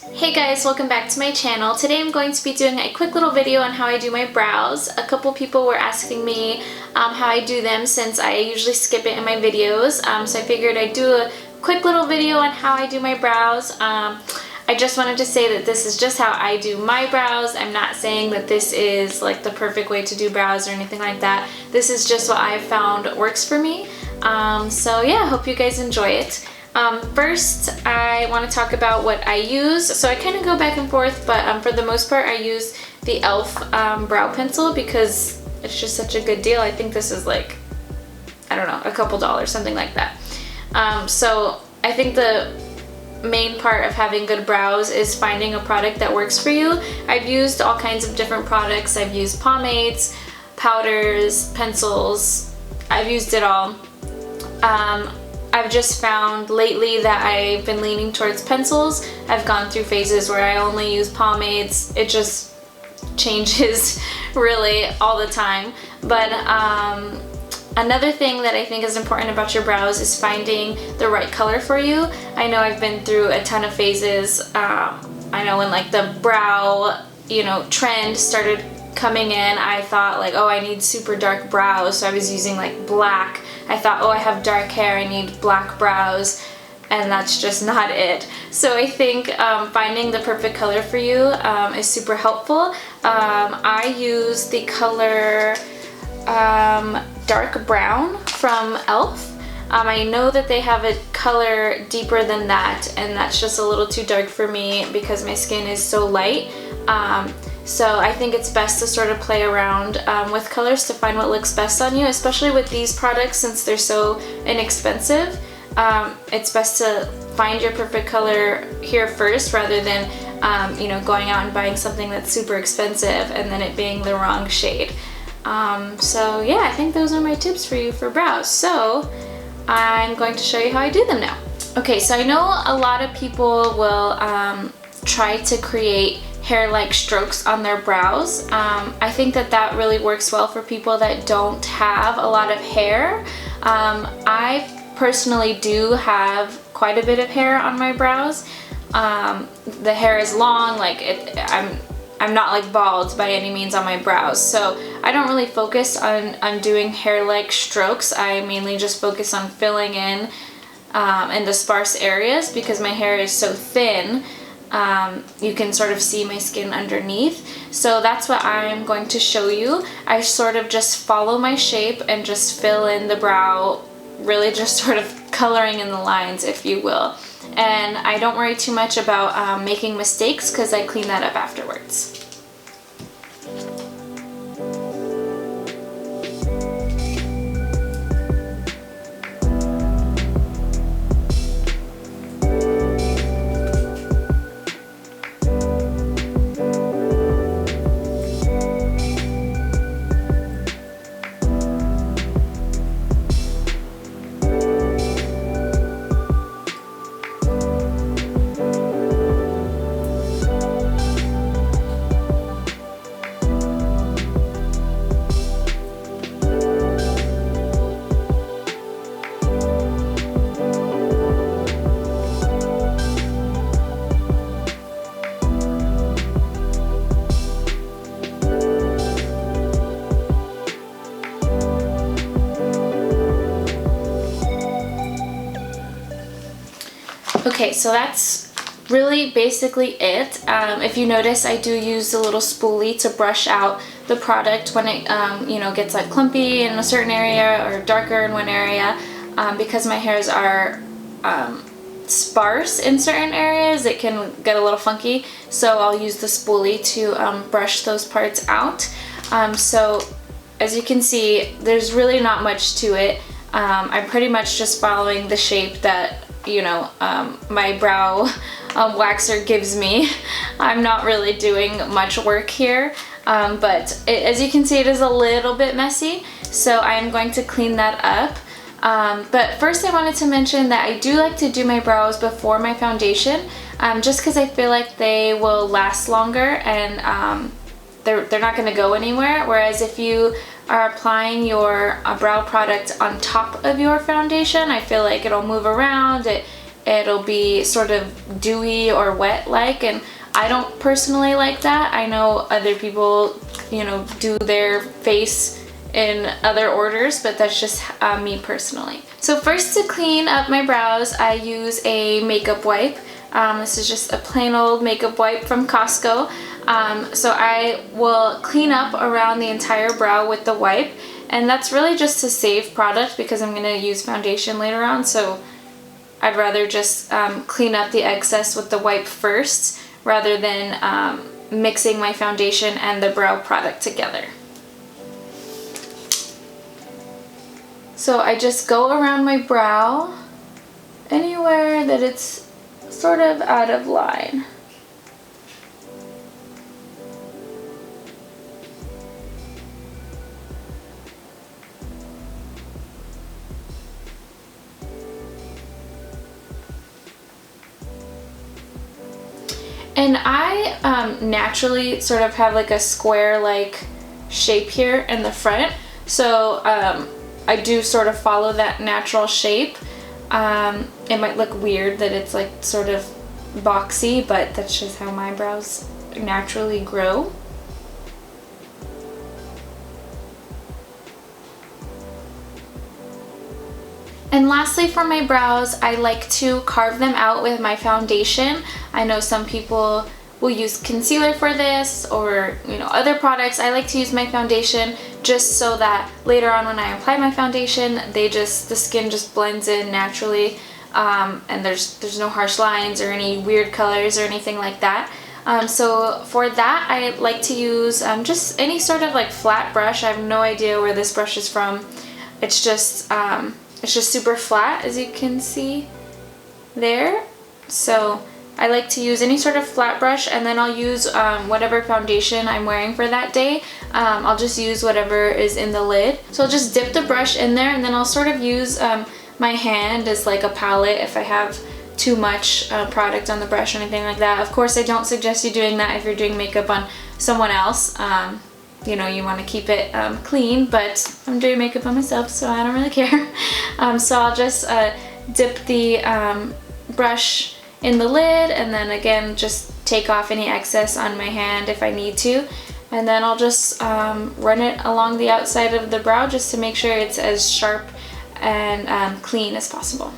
Hey guys, welcome back to my channel. Today I'm going to be doing a quick little video on how I do my brows. A couple people were asking me how I do them since I usually skip it in my videos. So I figured I'd do a quick little video on how I do my brows. I just wanted to say that this is just how I do my brows. I'm not saying that this is like the perfect way to do brows or anything like that. This is just what I've found works for me. So yeah, I hope you guys enjoy it. First, I want to talk about what I use. So I kind of go back and forth, but for the most part I use the e.l.f. brow pencil because it's just such a good deal. I think this is like, I don't know, a couple dollars, something like that. So I think the main part of having good brows is finding a product that works for you. I've used all kinds of different products. I've used pomades, powders, pencils. I've used it all. I've just found lately that I've been leaning towards pencils. I've gone through phases where I only use pomades. It just changes really all the time. But another thing that I think is important about your brows is finding the right color for you. I know I've been through a ton of phases. I know when like the brow, trend started coming in, I thought like, oh, I need super dark brows, so I was using like black. I thought, oh, I have dark hair, I need black brows, and that's just not it. So I think finding the perfect color for you is super helpful. I use the color dark brown from e.l.f. I know that they have a color deeper than that, and that's just a little too dark for me because my skin is so light. So I think it's best to sort of play around with colors to find what looks best on you, especially with these products since they're so inexpensive. It's best to find your perfect color here first rather than going out and buying something that's super expensive and then it being the wrong shade. So yeah, I think those are my tips for you for brows. So I'm going to show you how I do them now. Okay, so I know a lot of people will try to create hair-like strokes on their brows. I think that really works well for people that don't have a lot of hair. I personally do have quite a bit of hair on my brows. The hair is long, like I'm not like bald by any means on my brows, so I don't really focus on doing hair-like strokes. I mainly just focus on filling in the sparse areas because my hair is so thin. You can sort of see my skin underneath. So that's what I'm going to show you. I sort of just follow my shape and just fill in the brow, really just sort of coloring in the lines, if you will. And I don't worry too much about making mistakes because I clean that up afterwards. Okay, so that's really basically it. If you notice, I do use the little spoolie to brush out the product when it gets like clumpy in a certain area or darker in one area. Because my hairs are sparse in certain areas, it can get a little funky, so I'll use the spoolie to brush those parts out. So as you can see, there's really not much to it. I'm pretty much just following the shape that my brow waxer gives me. I'm not really doing much work here, but as you can see, it is a little bit messy, so I'm going to clean that up. But first I wanted to mention that I do like to do my brows before my foundation, just because I feel like they will last longer and they're not going to go anywhere, whereas if you are applying your brow product on top of your foundation, I feel like it'll move around, it'll be sort of dewy or wet like, and I don't personally like that. I know other people, you know, do their face in other orders, but that's just me personally. So first, to clean up my brows, I use a makeup wipe. This is just a plain old makeup wipe from Costco. So I will clean up around the entire brow with the wipe, and that's really just to save product because I'm going to use foundation later on, so I'd rather just clean up the excess with the wipe first rather than mixing my foundation and the brow product together. So I just go around my brow anywhere that it's sort of out of line. And I naturally sort of have like a square-like shape here in the front, so I do sort of follow that natural shape. It might look weird that it's like sort of boxy, but that's just how my brows naturally grow. And lastly, for my brows, I like to carve them out with my foundation. I know some people will use concealer for this, or you know, other products. I like to use my foundation just so that later on when I apply my foundation, the skin just blends in naturally, and there's no harsh lines or any weird colors or anything like that. So for that, I like to use just any sort of like flat brush. I have no idea where this brush is from. It's just super flat, as you can see there. So I like to use any sort of flat brush, and then I'll use whatever foundation I'm wearing for that day. I'll just use whatever is in the lid. So I'll just dip the brush in there, and then I'll sort of use my hand as like a palette if I have too much product on the brush or anything like that. Of course, I don't suggest you doing that if you're doing makeup on someone else. You know, you want to keep it clean, but I'm doing makeup on myself, so I don't really care. So I'll just dip the brush in the lid, and then again just take off any excess on my hand if I need to, and then I'll just run it along the outside of the brow just to make sure it's as sharp and clean as possible.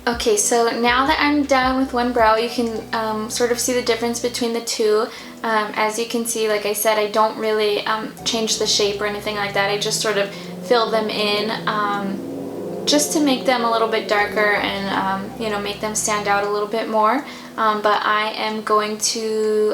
Okay, so now that I'm done with one brow, you can sort of see the difference between the two. As you can see, like I said, I don't really change the shape or anything like that. I just sort of fill them in just to make them a little bit darker and you know, make them stand out a little bit more. But I am going to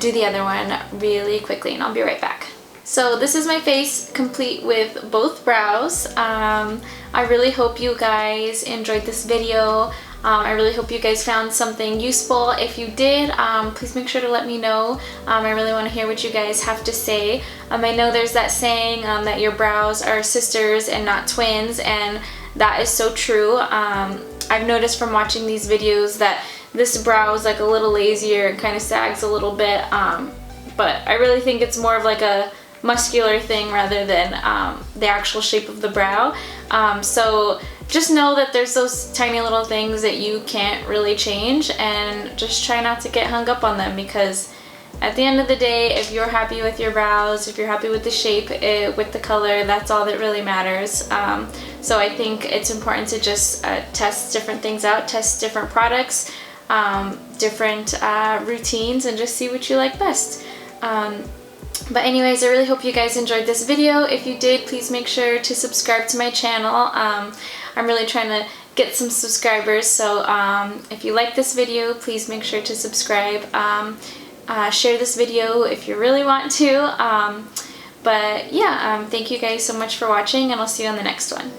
do the other one really quickly, and I'll be right back. So this is my face complete with both brows. I really hope you guys enjoyed this video. I really hope you guys found something useful. If you did, please make sure to let me know. I really want to hear what you guys have to say. I know there's that saying that your brows are sisters and not twins, and that is so true. I've noticed from watching these videos that this brow is like a little lazier and kind of sags a little bit, but I really think it's more of like a muscular thing rather than the actual shape of the brow. So just know that there's those tiny little things that you can't really change, and just try not to get hung up on them, because at the end of the day, if you're happy with your brows, if you're happy with the shape, with the color, that's all that really matters. So I think it's important to just test different things out, test different products, different routines, and just see what you like best. But anyways, I really hope you guys enjoyed this video. If you did, please make sure to subscribe to my channel. I'm really trying to get some subscribers, so if you like this video, please make sure to subscribe. Share this video if you really want to. But yeah, thank you guys so much for watching, and I'll see you on the next one.